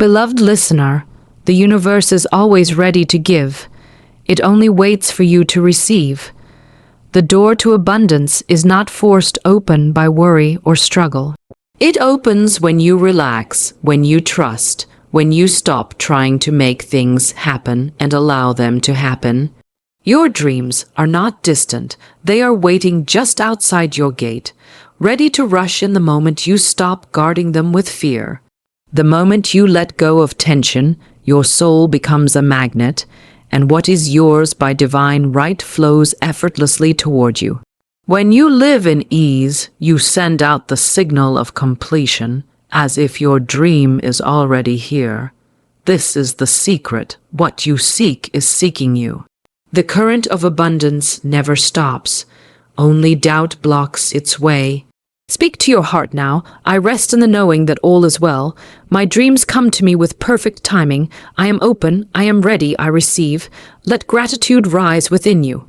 Beloved listener, the universe is always ready to give. It only waits for you to receive. The door to abundance is not forced open by worry or struggle. It opens when you relax, when you trust, when you stop trying to make things happen and allow them to happen. Your dreams are not distant. They are waiting just outside your gate, ready to rush in the moment you stop guarding them with fear. The moment you let go of tension, your soul becomes a magnet, and what is yours by divine right flows effortlessly toward you. When you live in ease, you send out the signal of completion, as if your dream is already here. This is the secret. What you seek is seeking you. The current of abundance never stops. Only doubt blocks its way. Speak to your heart now. I rest in the knowing that all is well. My dreams come to me with perfect timing. I am open, I am ready, I receive. Let gratitude rise within you.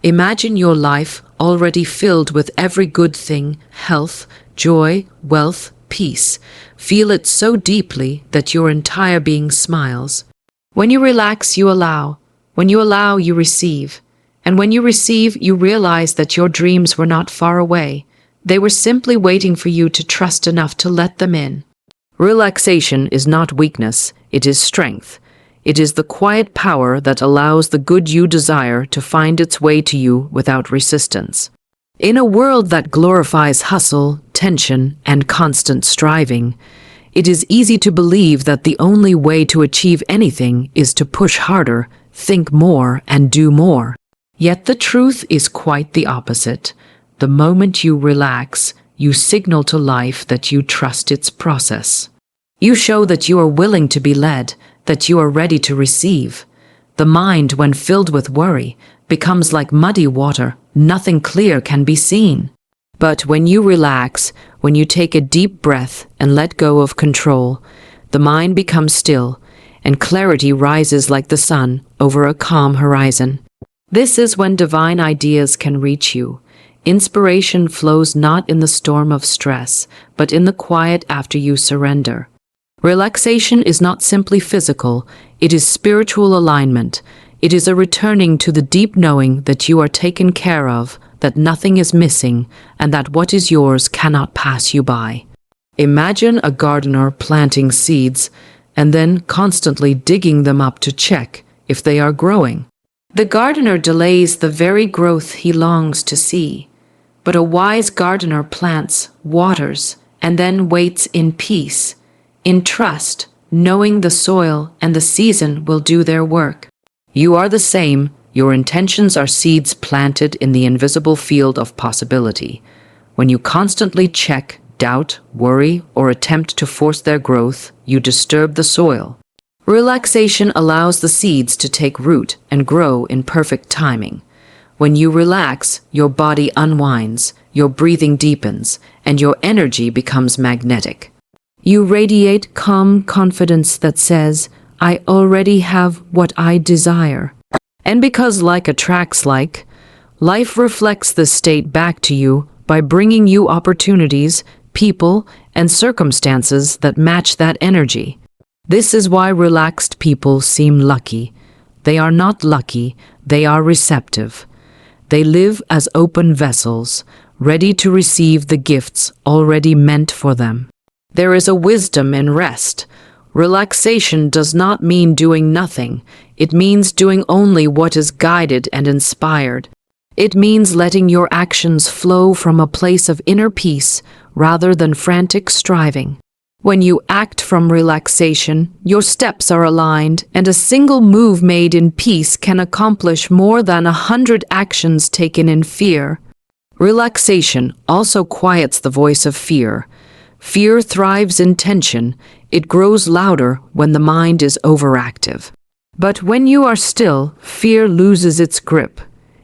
Imagine your life already filled with every good thing, health, joy, wealth, peace. Feel it so deeply that your entire being smiles. When you relax, you allow. When you allow, you receive. And when you receive, you realize that your dreams were not far away. They were simply waiting for you to trust enough to let them in. Relaxation is not weakness, it is strength. It is the quiet power that allows the good you desire to find its way to you without resistance. In a world that glorifies hustle, tension, and constant striving, it is easy to believe that the only way to achieve anything is to push harder, think more, and do more. Yet the truth is quite the opposite. The moment you relax, you signal to life that you trust its process. You show that you are willing to be led, that you are ready to receive. The mind, when filled with worry, becomes like muddy water. Nothing clear can be seen. But when you relax, when you take a deep breath and let go of control, the mind becomes still, and clarity rises like the sun over a calm horizon. This is when divine ideas can reach you. Inspiration flows not in the storm of stress, but in the quiet after you surrender. Relaxation is not simply physical, it is spiritual alignment. It is a returning to the deep knowing that you are taken care of, that nothing is missing, and that what is yours cannot pass you by. Imagine a gardener planting seeds and then constantly digging them up to check if they are growing. The gardener delays the very growth he longs to see. But a wise gardener plants, waters, and then waits in peace, in trust, knowing the soil and the season will do their work. You are the same. Your intentions are seeds planted in the invisible field of possibility. When you constantly check, doubt, worry, or attempt to force their growth, you disturb the soil. Relaxation allows the seeds to take root and grow in perfect timing. When you relax, your body unwinds, your breathing deepens, and your energy becomes magnetic. You radiate calm confidence that says, I already have what I desire. And because like attracts like, life reflects this state back to you by bringing you opportunities, people, and circumstances that match that energy. This is why relaxed people seem lucky. They are not lucky, they are receptive. They live as open vessels, ready to receive the gifts already meant for them. There is a wisdom in rest. Relaxation does not mean doing nothing. It means doing only what is guided and inspired. It means letting your actions flow from a place of inner peace rather than frantic striving. When you act from relaxation, your steps are aligned, and a single move made in peace can accomplish more than 100 actions taken in fear. Relaxation also quiets the voice of fear. Fear thrives in tension. It grows louder when the mind is overactive. But when you are still, fear loses its grip.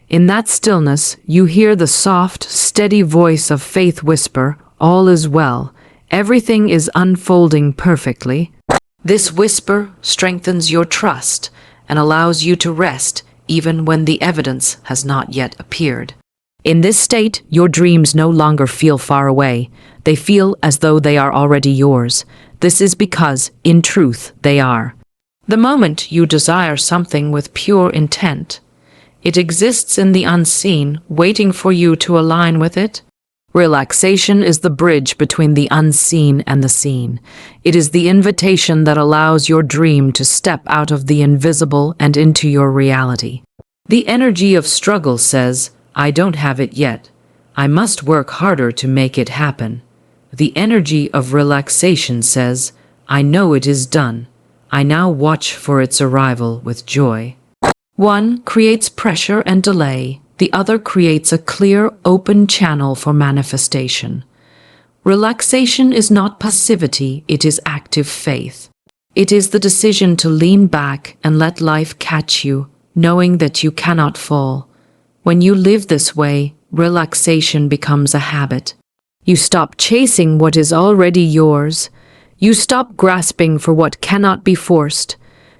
In that stillness, you hear the soft, steady voice of faith whisper, "All is well. Everything is unfolding perfectly." This whisper strengthens your trust and allows you to rest even when the evidence has not yet appeared. In this state, your dreams no longer feel far away. They feel as though they are already yours. This is because, in truth, they are. The moment you desire something with pure intent, it exists in the unseen, waiting for you to align with it. Relaxation is the bridge between the unseen and the seen. It is the invitation that allows your dream to step out of the invisible and into your reality. The energy of struggle says, "I don't have it yet. I must work harder to make it happen." The energy of relaxation says, "I know it is done. I now watch for its arrival with joy." One creates pressure and delay. The other creates a clear, open channel for manifestation. Relaxation is not passivity, it is active faith. It is the decision to lean back and let life catch you, knowing that you cannot fall. When you live this way, relaxation becomes a habit. You stop chasing what is already yours. You stop grasping for what cannot be forced.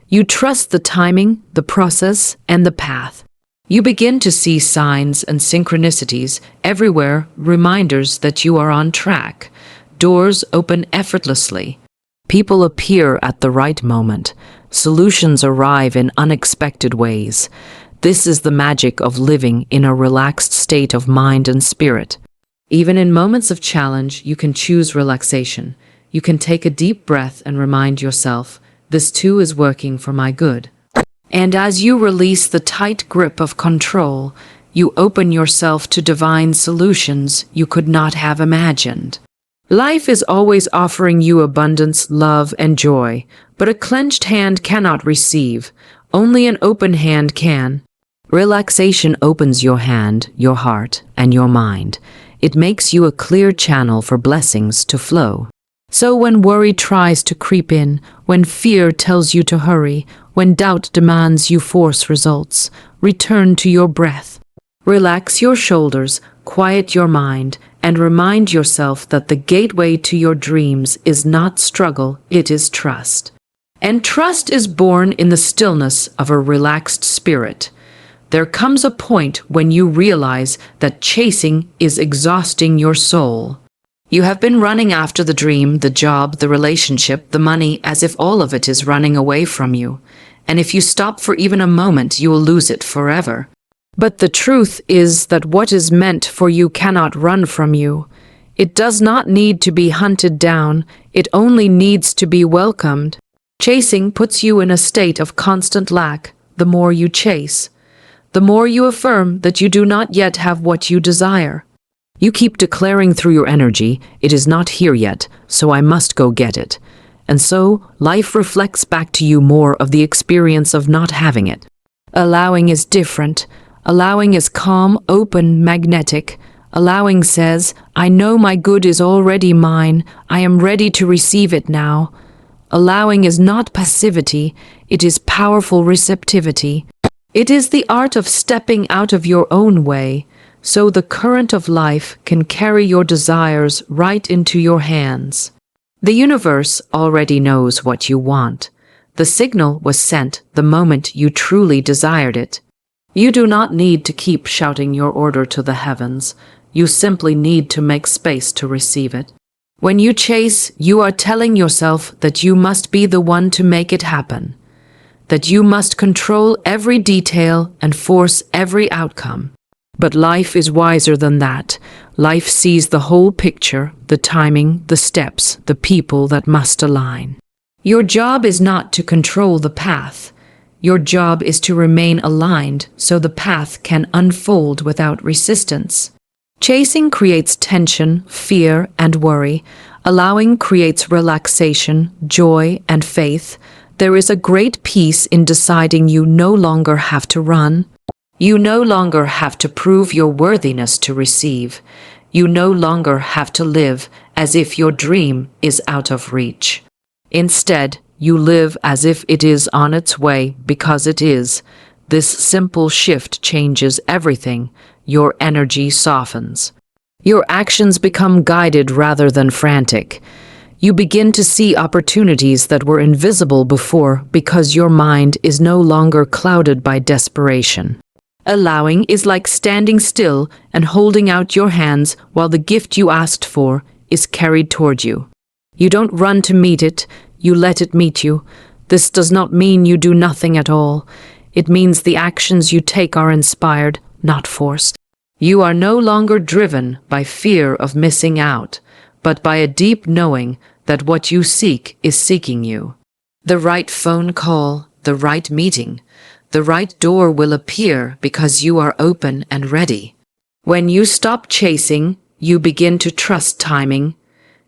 You trust the timing, the process, and the path. You begin to see signs and synchronicities everywhere, reminders that you are on track. Doors open effortlessly. People appear at the right moment. Solutions arrive in unexpected ways. This is the magic of living in a relaxed state of mind and spirit. Even in moments of challenge, you can choose relaxation. You can take a deep breath and remind yourself, "This too is working for my good." And as you release the tight grip of control, you open yourself to divine solutions you could not have imagined. Life is always offering you abundance, love, and joy, but a clenched hand cannot receive. Only an open hand can. Relaxation opens your hand, your heart, and your mind. It makes you a clear channel for blessings to flow. So when worry tries to creep in, when fear tells you to hurry, when doubt demands you force results, return to your breath. Relax your shoulders, quiet your mind, and remind yourself that the gateway to your dreams is not struggle, it is trust. And trust is born in the stillness of a relaxed spirit. There comes a point when you realize that chasing is exhausting your soul. You have been running after the dream, the job, the relationship, the money, as if all of it is running away from you. And if you stop for even a moment, you will lose it forever. But the truth is that what is meant for you cannot run from you. It does not need to be hunted down, it only needs to be welcomed. Chasing puts you in a state of constant lack. The more you chase, the more you affirm that you do not yet have what you desire. You keep declaring through your energy, "It is not here yet, so I must go get it." And so, life reflects back to you more of the experience of not having it. Allowing is different. Allowing is calm, open, magnetic. Allowing says, "I know my good is already mine. I am ready to receive it now." Allowing is not passivity, it is powerful receptivity. It is the art of stepping out of your own way, so the current of life can carry your desires right into your hands. The universe already knows what you want. The signal was sent the moment you truly desired it. You do not need to keep shouting your order to the heavens. You simply need to make space to receive it. When you chase, you are telling yourself that you must be the one to make it happen, that you must control every detail and force every outcome. But life is wiser than that. Life sees the whole picture, the timing, the steps, the people that must align. Your job is not to control the path. Your job is to remain aligned so the path can unfold without resistance. Chasing creates tension, fear, and worry. Allowing creates relaxation, joy, and faith. There is a great peace in deciding you no longer have to run. You no longer have to prove your worthiness to receive. You no longer have to live as if your dream is out of reach. Instead, you live as if it is on its way because it is. This simple shift changes everything. Your energy softens. Your actions become guided rather than frantic. You begin to see opportunities that were invisible before because your mind is no longer clouded by desperation. Allowing is like standing still and holding out your hands while the gift you asked for is carried toward you. You don't run to meet it, you let it meet you. This does not mean you do nothing at all. It means the actions you take are inspired, not forced. You are no longer driven by fear of missing out, but by a deep knowing that what you seek is seeking you. The right phone call, the right meeting, the right door will appear because you are open and ready. When you stop chasing, you begin to trust timing.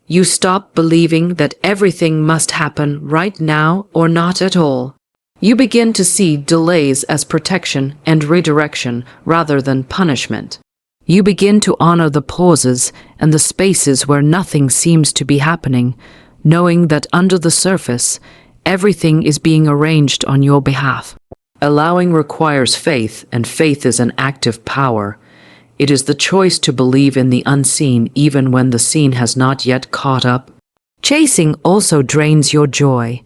You stop believing that everything must happen right now or not at all. You begin to see delays as protection and redirection rather than punishment. You begin to honor the pauses and the spaces where nothing seems to be happening, knowing that under the surface, everything is being arranged on your behalf. Allowing requires faith, and faith is an active power. It is the choice to believe in the unseen even when the seen has not yet caught up. Chasing also drains your joy.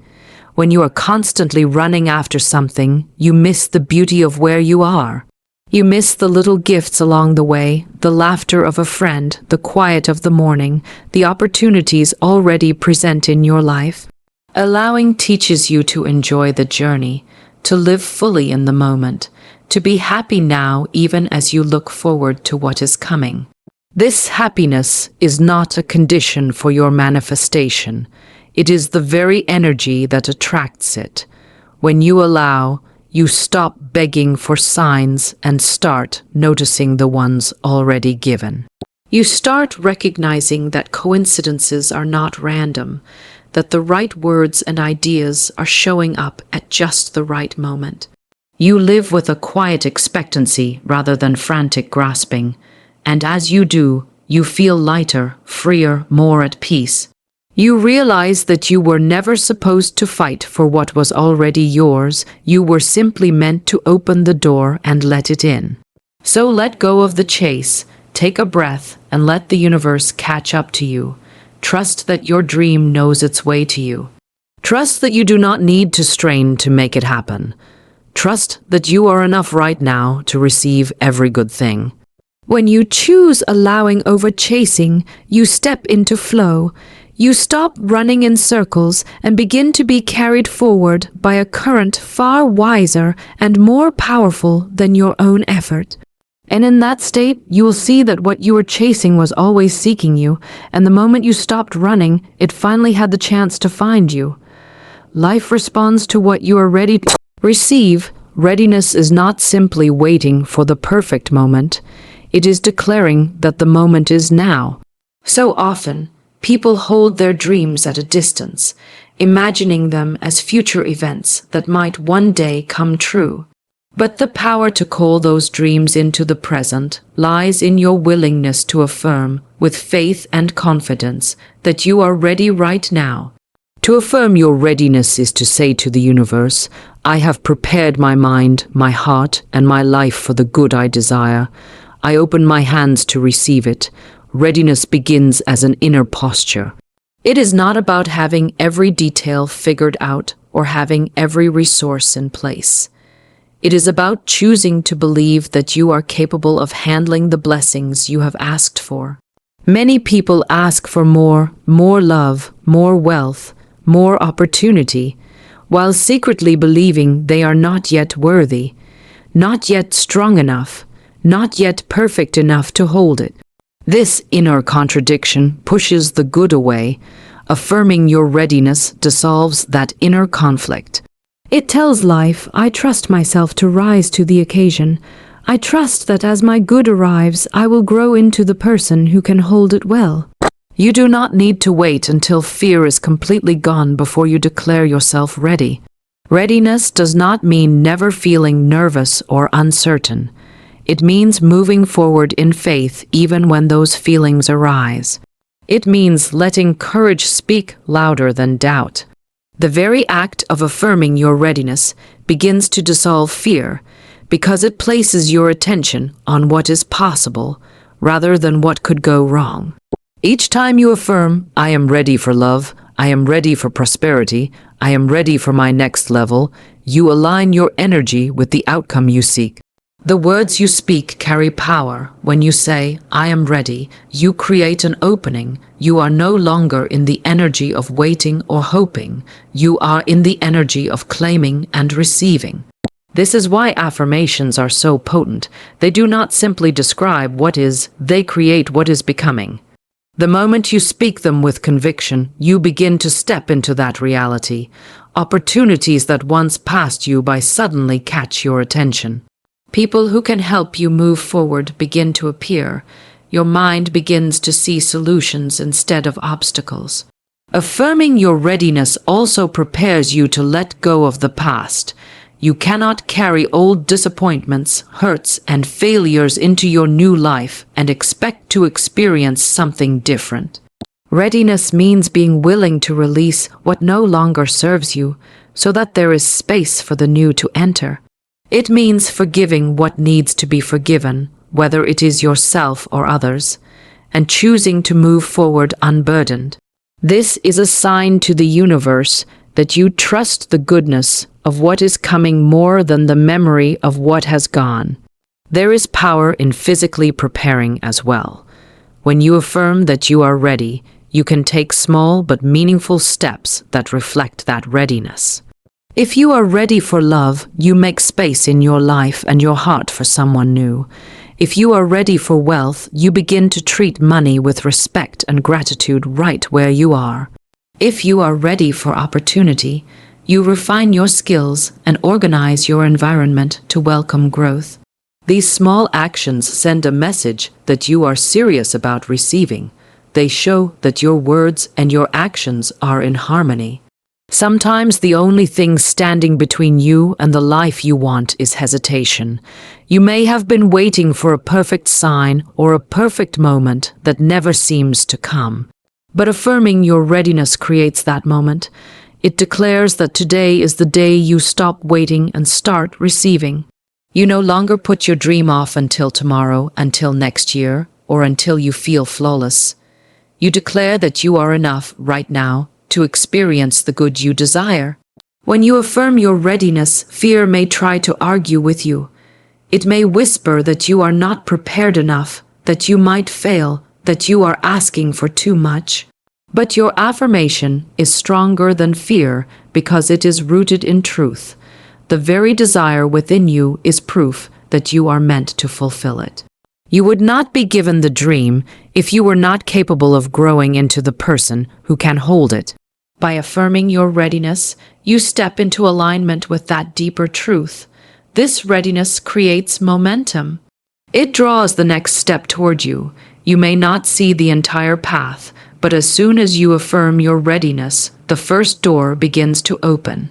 When you are constantly running after something, you miss the beauty of where you are. You miss the little gifts along the way, the laughter of a friend, the quiet of the morning, the opportunities already present in your life. Allowing teaches you to enjoy the journey, to live fully in the moment, to be happy now even as you look forward to what is coming. This happiness is not a condition for your manifestation. It is the very energy that attracts it. When you allow, you stop begging for signs and start noticing the ones already given. You start recognizing that coincidences are not random, that the right words and ideas are showing up at just the right moment. You live with a quiet expectancy rather than frantic grasping, and as you do, you feel lighter, freer, more at peace. You realize that you were never supposed to fight for what was already yours. You were simply meant to open the door and let it in. So let go of the chase, take a breath, and let the universe catch up to you. Trust that your dream knows its way to you. Trust that you do not need to strain to make it happen. Trust that you are enough right now to receive every good thing. When you choose allowing over chasing, you step into flow. You stop running in circles and begin to be carried forward by a current far wiser and more powerful than your own effort. And in that state, you will see that what you were chasing was always seeking you, and the moment you stopped running, it finally had the chance to find you. Life responds to what you are ready to receive. Readiness is not simply waiting for the perfect moment. It is declaring that the moment is now. So often, people hold their dreams at a distance, imagining them as future events that might one day come true. But the power to call those dreams into the present lies in your willingness to affirm, with faith and confidence, that you are ready right now. To affirm your readiness is to say to the universe, I have prepared my mind, my heart, and my life for the good I desire. I open my hands to receive it. Readiness begins as an inner posture. It is not about having every detail figured out or having every resource in place. It is about choosing to believe that you are capable of handling the blessings you have asked for. Many people ask for more love, more wealth, more opportunity, while secretly believing they are not yet worthy, not yet strong enough, not yet perfect enough to hold it. This inner contradiction pushes the good away. Affirming your readiness dissolves that inner conflict. It tells life, I trust myself to rise to the occasion. I trust that as my good arrives, I will grow into the person who can hold it well. You do not need to wait until fear is completely gone before you declare yourself ready. Readiness does not mean never feeling nervous or uncertain. It means moving forward in faith even when those feelings arise. It means letting courage speak louder than doubt. The very act of affirming your readiness begins to dissolve fear because it places your attention on what is possible rather than what could go wrong. Each time you affirm, I am ready for love, I am ready for prosperity, I am ready for my next level, you align your energy with the outcome you seek. The words you speak carry power. When you say, I am ready, you create an opening. You are no longer in the energy of waiting or hoping. You are in the energy of claiming and receiving. This is why affirmations are so potent. They do not simply describe what is, they create what is becoming. The moment you speak them with conviction, you begin to step into that reality. Opportunities that once passed you by suddenly catch your attention. People who can help you move forward begin to appear. Your mind begins to see solutions instead of obstacles. Affirming your readiness also prepares you to let go of the past. You cannot carry old disappointments, hurts, and failures into your new life and expect to experience something different. Readiness means being willing to release what no longer serves you, so that there is space for the new to enter. It means forgiving what needs to be forgiven, whether it is yourself or others, and choosing to move forward unburdened. This is a sign to the universe that you trust the goodness of what is coming more than the memory of what has gone. There is power in physically preparing as well. When you affirm that you are ready, you can take small but meaningful steps that reflect that readiness. If you are ready for love, you make space in your life and your heart for someone new. If you are ready for wealth, you begin to treat money with respect and gratitude right where you are. If you are ready for opportunity, you refine your skills and organize your environment to welcome growth. These small actions send a message that you are serious about receiving. They show that your words and your actions are in harmony. Sometimes the only thing standing between you and the life you want is hesitation. You may have been waiting for a perfect sign or a perfect moment that never seems to come. But affirming your readiness creates that moment. It declares that today is the day you stop waiting and start receiving. You no longer put your dream off until tomorrow, until next year, or until you feel flawless. You declare that you are enough right now to experience the good you desire. When you affirm your readiness, fear may try to argue with you. It may whisper that you are not prepared enough, that you might fail, that you are asking for too much. But your affirmation is stronger than fear because it is rooted in truth. The very desire within you is proof that you are meant to fulfill it. You would not be given the dream if you were not capable of growing into the person who can hold it. By affirming your readiness, you step into alignment with that deeper truth. This readiness creates momentum. It draws the next step toward you. You may not see the entire path, but as soon as you affirm your readiness, the first door begins to open.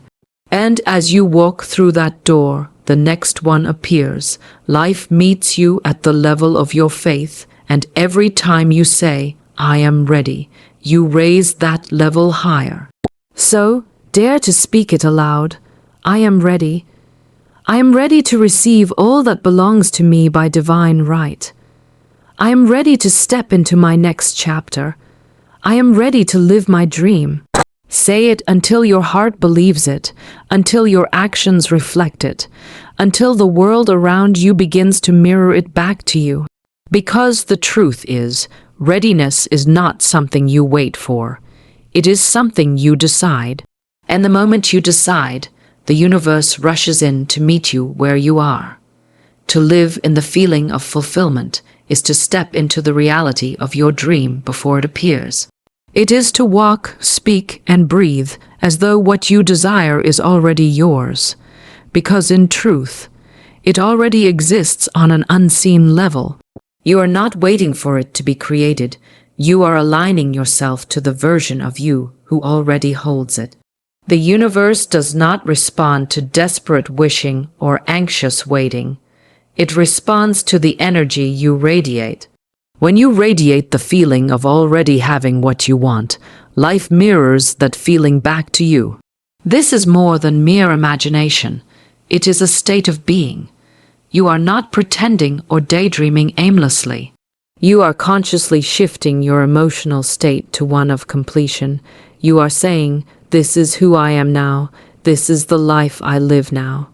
And as you walk through that door, the next one appears. Life meets you at the level of your faith, and every time you say, I am ready, you raise that level higher. So, dare to speak it aloud. I am ready. I am ready to receive all that belongs to me by divine right. I am ready to step into my next chapter. I am ready to live my dream. Say it until your heart believes it, until your actions reflect it, until the world around you begins to mirror it back to you. Because the truth is, readiness is not something you wait for. It is something you decide. And the moment you decide, the universe rushes in to meet you where you are. To live in the feeling of fulfillment is to step into the reality of your dream before it appears. It is to walk, speak, and breathe as though what you desire is already yours. Because in truth, it already exists on an unseen level. You are not waiting for it to be created. You are aligning yourself to the version of you who already holds it. The universe does not respond to desperate wishing or anxious waiting. It responds to the energy you radiate. When you radiate the feeling of already having what you want, life mirrors that feeling back to you. This is more than mere imagination. It is a state of being. You are not pretending or daydreaming aimlessly. You are consciously shifting your emotional state to one of completion. You are saying, this is who I am now. This is the life I live now.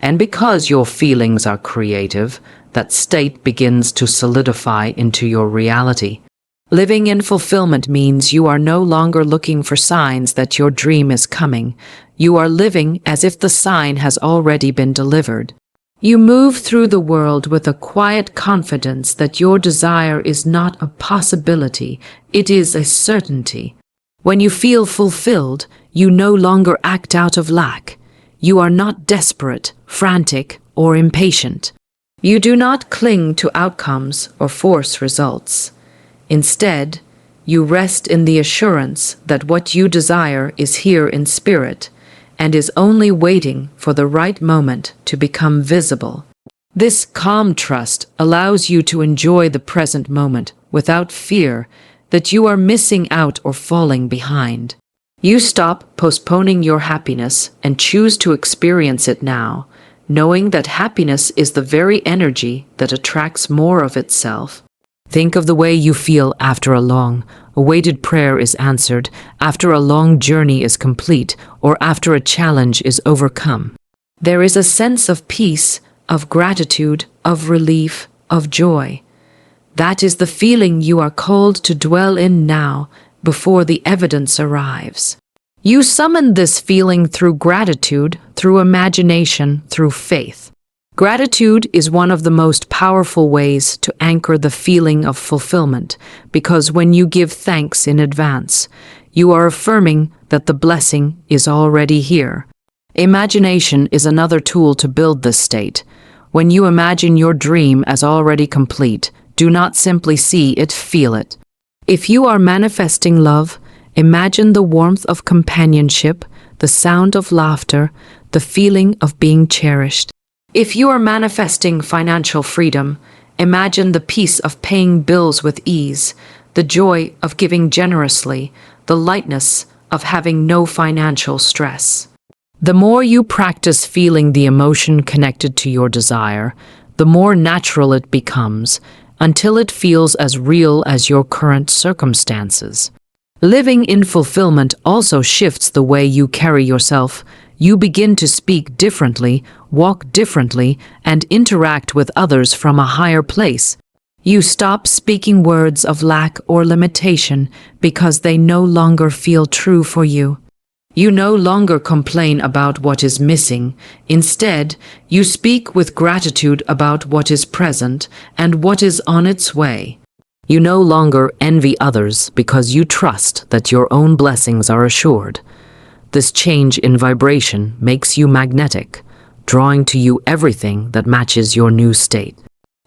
And because your feelings are creative, that state begins to solidify into your reality. Living in fulfillment means you are no longer looking for signs that your dream is coming. You are living as if the sign has already been delivered. You move through the world with a quiet confidence that your desire is not a possibility, it is a certainty. When you feel fulfilled, you no longer act out of lack. You are not desperate, frantic, or impatient. You do not cling to outcomes or force results. Instead, you rest in the assurance that what you desire is here in spirit and is only waiting for the right moment to become visible. This calm trust allows you to enjoy the present moment without fear that you are missing out or falling behind. You stop postponing your happiness and choose to experience it now, knowing that happiness is the very energy that attracts more of itself. Think of the way you feel after a long-awaited prayer is answered, after a long journey is complete, or after a challenge is overcome. There is a sense of peace, of gratitude, of relief, of joy. That is the feeling you are called to dwell in now, before the evidence arrives. You summon this feeling through gratitude, through imagination, through faith. Gratitude is one of the most powerful ways to anchor the feeling of fulfillment, because when you give thanks in advance, you are affirming that the blessing is already here. Imagination is another tool to build this state. When you imagine your dream as already complete, do not simply see it, feel it. If you are manifesting love, imagine the warmth of companionship, the sound of laughter, the feeling of being cherished. If you are manifesting financial freedom, imagine the peace of paying bills with ease, the joy of giving generously, the lightness of having no financial stress. The more you practice feeling the emotion connected to your desire, the more natural it becomes, until it feels as real as your current circumstances. Living in fulfillment also shifts the way you carry yourself. You begin to speak differently, walk differently, and interact with others from a higher place. You stop speaking words of lack or limitation because they no longer feel true for you. You no longer complain about what is missing. Instead, you speak with gratitude about what is present and what is on its way. You no longer envy others because you trust that your own blessings are assured. This change in vibration makes you magnetic, drawing to you everything that matches your new state.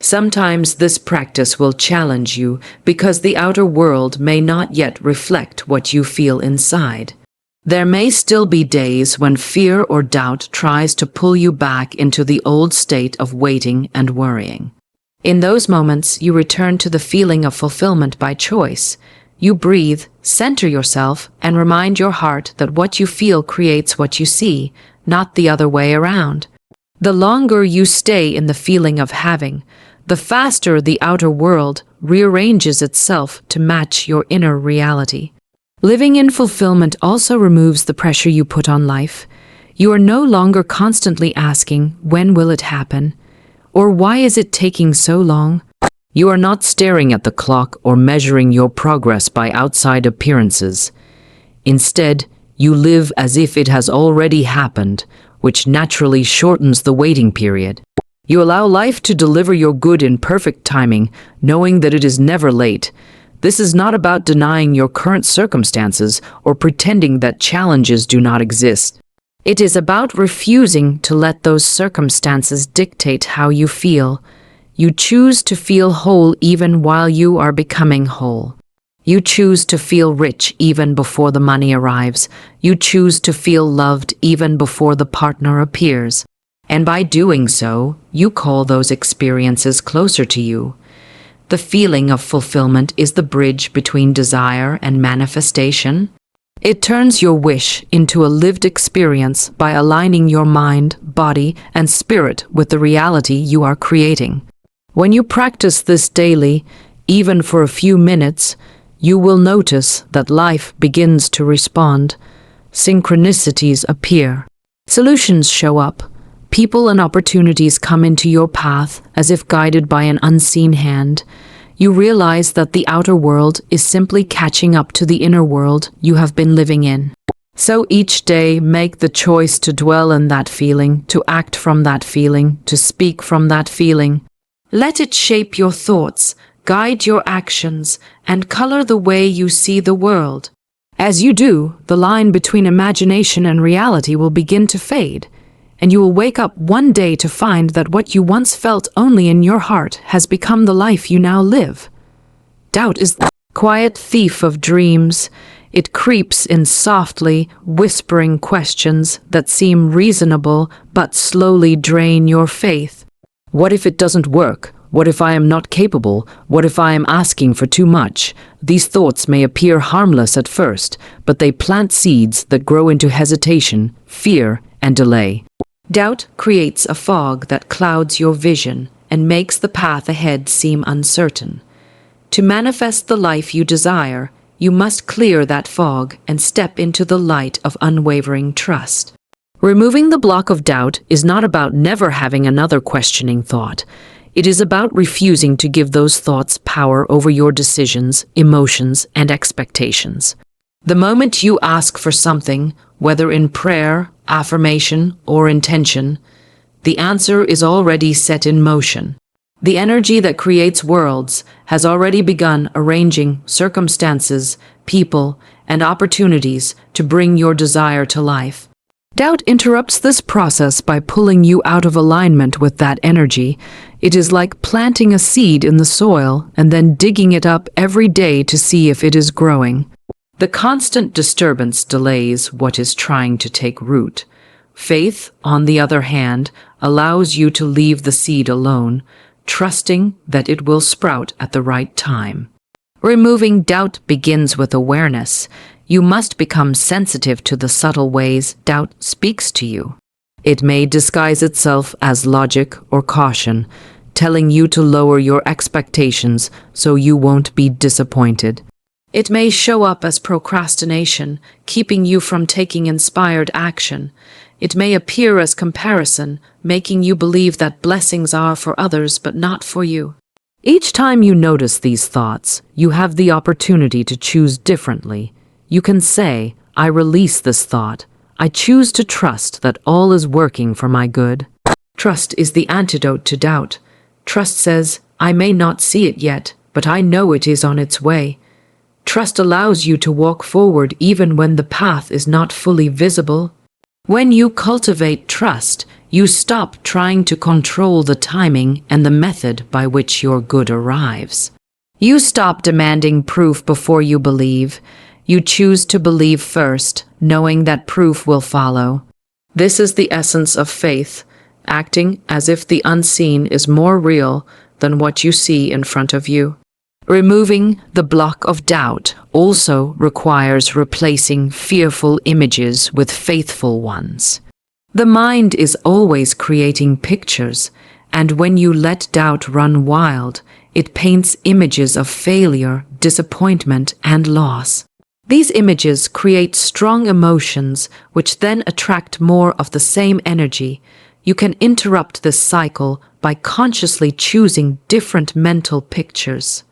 Sometimes this practice will challenge you because the outer world may not yet reflect what you feel inside. There may still be days when fear or doubt tries to pull you back into the old state of waiting and worrying. In those moments, you return to the feeling of fulfillment by choice. You breathe, center yourself, and remind your heart that what you feel creates what you see, not the other way around. The longer you stay in the feeling of having, the faster the outer world rearranges itself to match your inner reality. Living in fulfillment also removes the pressure you put on life. You are no longer constantly asking, when will it happen? Or why is it taking so long? You are not staring at the clock or measuring your progress by outside appearances. Instead, you live as if it has already happened, which naturally shortens the waiting period. You allow life to deliver your good in perfect timing, knowing that it is never late. This is not about denying your current circumstances or pretending that challenges do not exist. It is about refusing to let those circumstances dictate how you feel. You choose to feel whole even while you are becoming whole. You choose to feel rich even before the money arrives. You choose to feel loved even before the partner appears. And by doing so, you call those experiences closer to you. The feeling of fulfillment is the bridge between desire and manifestation. It turns your wish into a lived experience by aligning your mind, body, and spirit with the reality you are creating. When you practice this daily, even for a few minutes, you will notice that life begins to respond. Synchronicities appear. Solutions show up. People and opportunities come into your path as if guided by an unseen hand. You realize that the outer world is simply catching up to the inner world you have been living in. So each day, make the choice to dwell in that feeling, to act from that feeling, to speak from that feeling. Let it shape your thoughts, guide your actions, and color the way you see the world. As you do, the line between imagination and reality will begin to fade, and you will wake up one day to find that what you once felt only in your heart has become the life you now live. Doubt is the quiet thief of dreams. It creeps in softly, whispering questions that seem reasonable but slowly drain your faith. What if it doesn't work? What if I am not capable? What if I am asking for too much? These thoughts may appear harmless at first, but they plant seeds that grow into hesitation, fear, and delay. Doubt creates a fog that clouds your vision and makes the path ahead seem uncertain. To manifest the life you desire, you must clear that fog and step into the light of unwavering trust. Removing the block of doubt is not about never having another questioning thought. It is about refusing to give those thoughts power over your decisions, emotions, and expectations. The moment you ask for something, whether in prayer, affirmation, or intention, the answer is already set in motion. The energy that creates worlds has already begun arranging circumstances, people, and opportunities to bring your desire to life. Doubt interrupts this process by pulling you out of alignment with that energy. It is like planting a seed in the soil and then digging it up every day to see if it is growing. The constant disturbance delays what is trying to take root. Faith, on the other hand, allows you to leave the seed alone, trusting that it will sprout at the right time. Removing doubt begins with awareness. You must become sensitive to the subtle ways doubt speaks to you. It may disguise itself as logic or caution, telling you to lower your expectations so you won't be disappointed. It may show up as procrastination, keeping you from taking inspired action. It may appear as comparison, making you believe that blessings are for others but not for you. Each time you notice these thoughts, you have the opportunity to choose differently. You can say, I release this thought. I choose to trust that all is working for my good. Trust is the antidote to doubt. Trust says, I may not see it yet, but I know it is on its way. Trust allows you to walk forward even when the path is not fully visible. When you cultivate trust, you stop trying to control the timing and the method by which your good arrives. You stop demanding proof before you believe. You choose to believe first, knowing that proof will follow. This is the essence of faith, acting as if the unseen is more real than what you see in front of you. Removing the block of doubt also requires replacing fearful images with faithful ones. The mind is always creating pictures, and when you let doubt run wild, it paints images of failure, disappointment, and loss. These images create strong emotions, which then attract more of the same energy. You can interrupt this cycle by consciously choosing different mental pictures.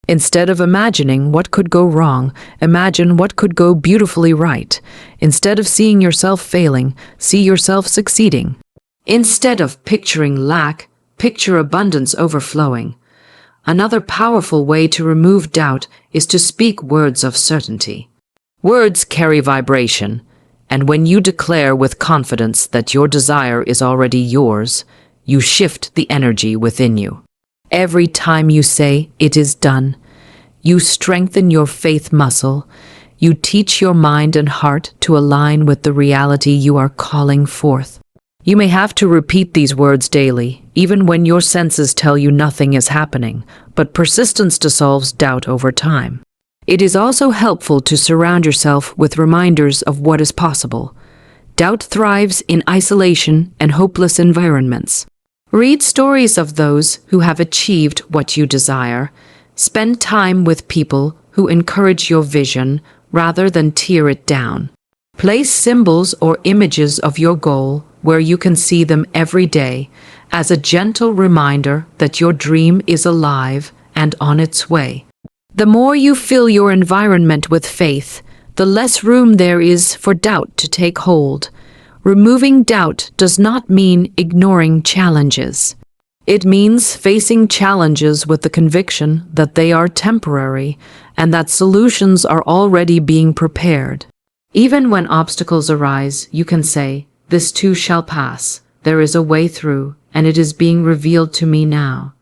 Instead of imagining what could go wrong, imagine what could go beautifully right. Instead of seeing yourself failing, see yourself succeeding. Instead of picturing lack, picture abundance overflowing. Another powerful way to remove doubt is to speak words of certainty. Words carry vibration, and when you declare with confidence that your desire is already yours, you shift the energy within you. Every time you say, "It is done," you strengthen your faith muscle. You teach your mind and heart to align with the reality you are calling forth. You may have to repeat these words daily, even when your senses tell you nothing is happening, but persistence dissolves doubt over time. It is also helpful to surround yourself with reminders of what is possible. Doubt thrives in isolation and hopeless environments. Read stories of those who have achieved what you desire. Spend time with people who encourage your vision rather than tear it down. Place symbols or images of your goal where you can see them every day as a gentle reminder that your dream is alive and on its way. The more you fill your environment with faith, the less room there is for doubt to take hold. Removing doubt does not mean ignoring challenges. It means facing challenges with the conviction that they are temporary and that solutions are already being prepared. Even when obstacles arise, you can say, "This too shall pass. There is a way through, and it is being revealed to me now."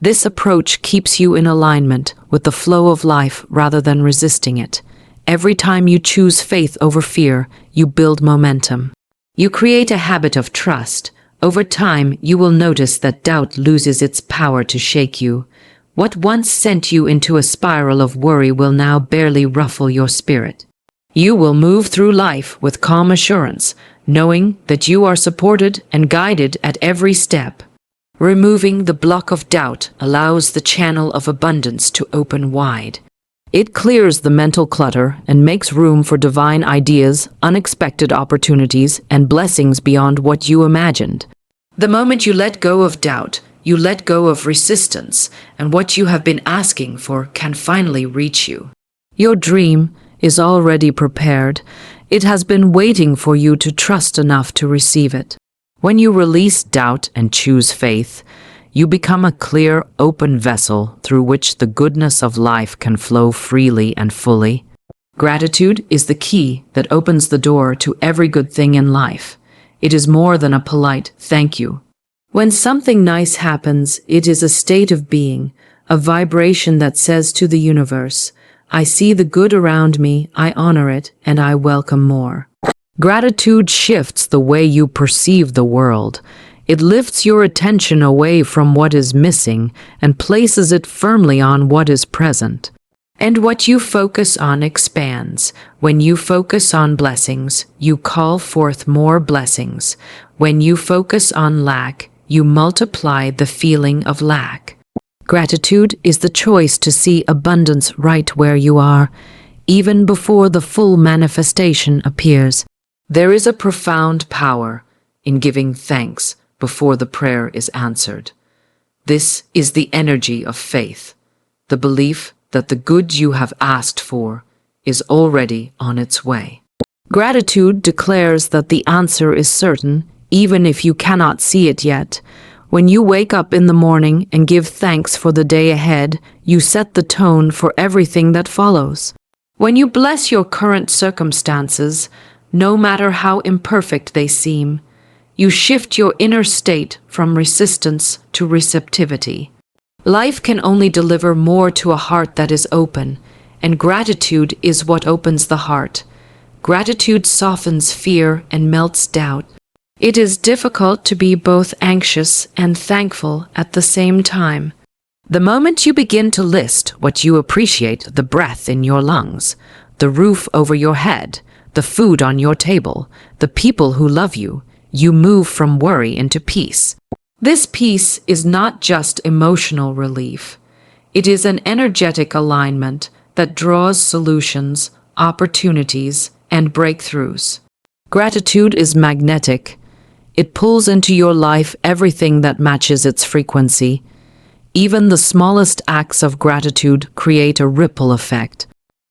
This approach keeps you in alignment with the flow of life rather than resisting it. Every time you choose faith over fear, you build momentum. You create a habit of trust. Over time, you will notice that doubt loses its power to shake you. What once sent you into a spiral of worry will now barely ruffle your spirit. You will move through life with calm assurance, knowing that you are supported and guided at every step. Removing the block of doubt allows the channel of abundance to open wide. It clears the mental clutter and makes room for divine ideas, unexpected opportunities, and blessings beyond what you imagined. The moment you let go of doubt, you let go of resistance, and what you have been asking for can finally reach you. Your dream is already prepared. It has been waiting for you to trust enough to receive it. When you release doubt and choose faith, you become a clear, open vessel through which the goodness of life can flow freely and fully. Gratitude is the key that opens the door to every good thing in life. It is more than a polite thank you. When something nice happens, it is a state of being, a vibration that says to the universe, "I see the good around me, I honor it, and I welcome more." Gratitude shifts the way you perceive the world. It lifts your attention away from what is missing and places it firmly on what is present. And what you focus on expands. When you focus on blessings, you call forth more blessings. When you focus on lack, you multiply the feeling of lack. Gratitude is the choice to see abundance right where you are, even before the full manifestation appears. There is a profound power in giving thanks before the prayer is answered. This is the energy of faith, the belief that the good you have asked for is already on its way. Gratitude declares that the answer is certain, even if you cannot see it yet. When you wake up in the morning and give thanks for the day ahead, you set the tone for everything that follows. When you bless your current circumstances, no matter how imperfect they seem, you shift your inner state from resistance to receptivity. Life can only deliver more to a heart that is open, and gratitude is what opens the heart. Gratitude softens fear and melts doubt. It is difficult to be both anxious and thankful at the same time. The moment you begin to list what you appreciate, the breath in your lungs, the roof over your head, the food on your table, the people who love you, you move from worry into peace. This peace is not just emotional relief. It is an energetic alignment that draws solutions, opportunities, and breakthroughs. Gratitude is magnetic. It pulls into your life everything that matches its frequency. Even the smallest acts of gratitude create a ripple effect.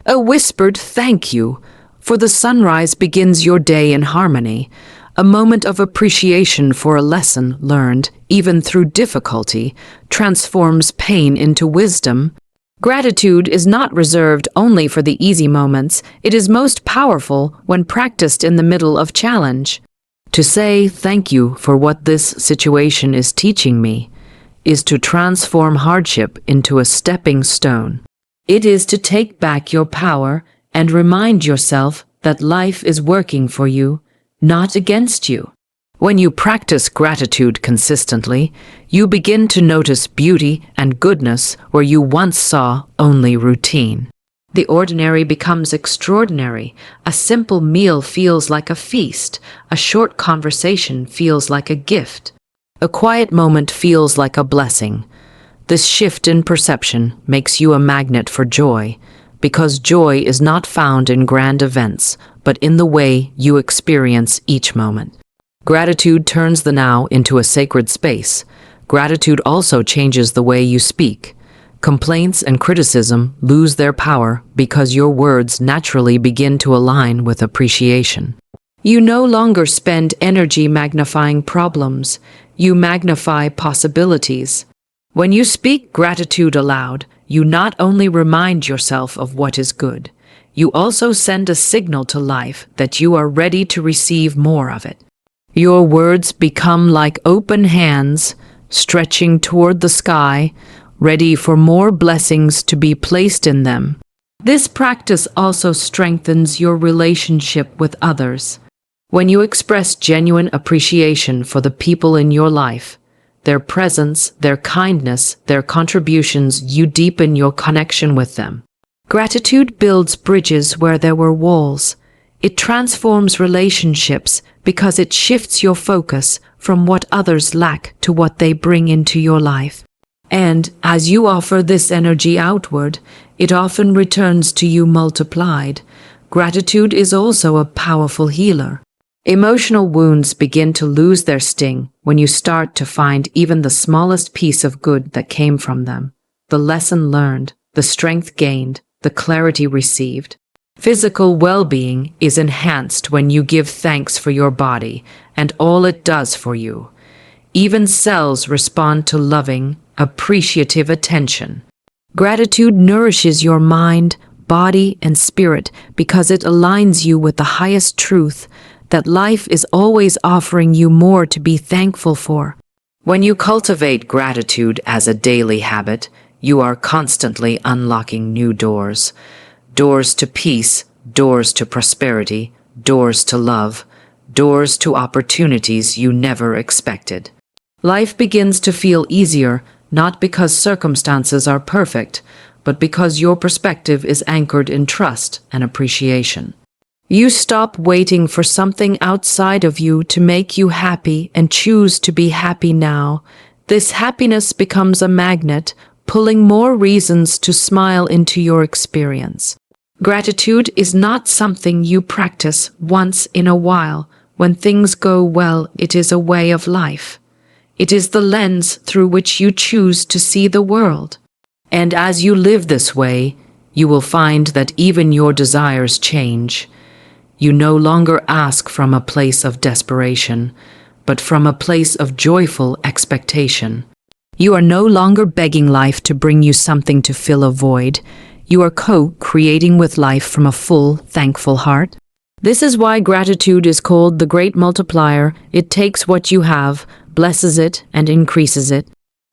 A whispered thank you, for the sunrise begins your day in harmony. A moment of appreciation for a lesson learned, even through difficulty, transforms pain into wisdom. Gratitude is not reserved only for the easy moments. It is most powerful when practiced in the middle of challenge. To say thank you for what this situation is teaching me is to transform hardship into a stepping stone. It is to take back your power and remind yourself that life is working for you, not against you. When you practice gratitude consistently, you begin to notice beauty and goodness where you once saw only routine. The ordinary becomes extraordinary. A simple meal feels like a feast. A short conversation feels like a gift. A quiet moment feels like a blessing. This shift in perception makes you a magnet for joy, because joy is not found in grand events, but in the way you experience each moment. Gratitude turns the now into a sacred space. Gratitude also changes the way you speak. Complaints and criticism lose their power because your words naturally begin to align with appreciation. You no longer spend energy magnifying problems. You magnify possibilities. When you speak gratitude aloud, you not only remind yourself of what is good, you also send a signal to life that you are ready to receive more of it. Your words become like open hands, stretching toward the sky, ready for more blessings to be placed in them. This practice also strengthens your relationship with others. When you express genuine appreciation for the people in your life, their presence, their kindness, their contributions, you deepen your connection with them. Gratitude builds bridges where there were walls. It transforms relationships because it shifts your focus from what others lack to what they bring into your life. And as you offer this energy outward, it often returns to you multiplied. Gratitude is also a powerful healer. Emotional wounds begin to lose their sting when you start to find even the smallest piece of good that came from them. The lesson learned, the strength gained, the clarity received. Physical well-being is enhanced when you give thanks for your body and all it does for you. Even cells respond to loving, appreciative attention. Gratitude nourishes your mind, body, and spirit because it aligns you with the highest truth that life is always offering you more to be thankful for. When you cultivate gratitude as a daily habit, you are constantly unlocking new doors. Doors to peace, doors to prosperity, doors to love, doors to opportunities you never expected. Life begins to feel easier, not because circumstances are perfect, but because your perspective is anchored in trust and appreciation. You stop waiting for something outside of you to make you happy and choose to be happy now. This happiness becomes a magnet, pulling more reasons to smile into your experience. Gratitude is not something you practice once in a while. When things go well, it is a way of life. It is the lens through which you choose to see the world. And as you live this way, you will find that even your desires change. You no longer ask from a place of desperation, but from a place of joyful expectation. You are no longer begging life to bring you something to fill a void. You are co-creating with life from a full, thankful heart. This is why gratitude is called the great multiplier. It takes what you have, blesses it, and increases it.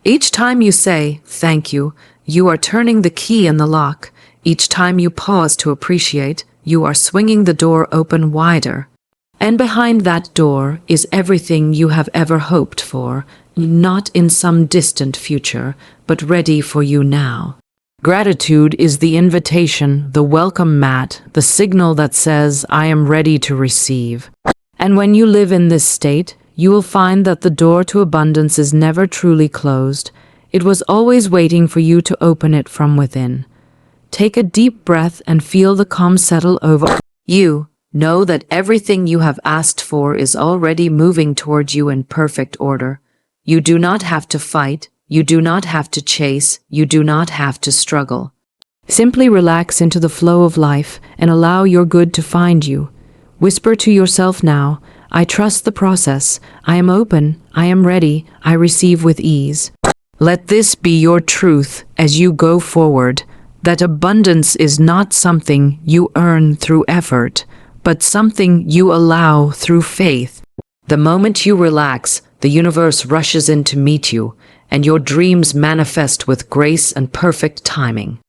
Each time you say, thank you, you are turning the key in the lock. Each time you pause to appreciate, you are swinging the door open wider. And behind that door is everything you have ever hoped for, not in some distant future, but ready for you now. Gratitude is the invitation, the welcome mat, the signal that says, I am ready to receive. And when you live in this state, you will find that the door to abundance is never truly closed. It was always waiting for you to open it from within. Take a deep breath and feel the calm settle over you. Know that everything you have asked for is already moving towards you in perfect order. You do not have to fight. You do not have to chase. You do not have to struggle. Simply relax into the flow of life and allow your good to find you. Whisper to yourself now, I trust the process. I am open. I am ready. I receive with ease. Let this be your truth as you go forward, that abundance is not something you earn through effort, but something you allow through faith. The moment you relax, the universe rushes in to meet you, and your dreams manifest with grace and perfect timing.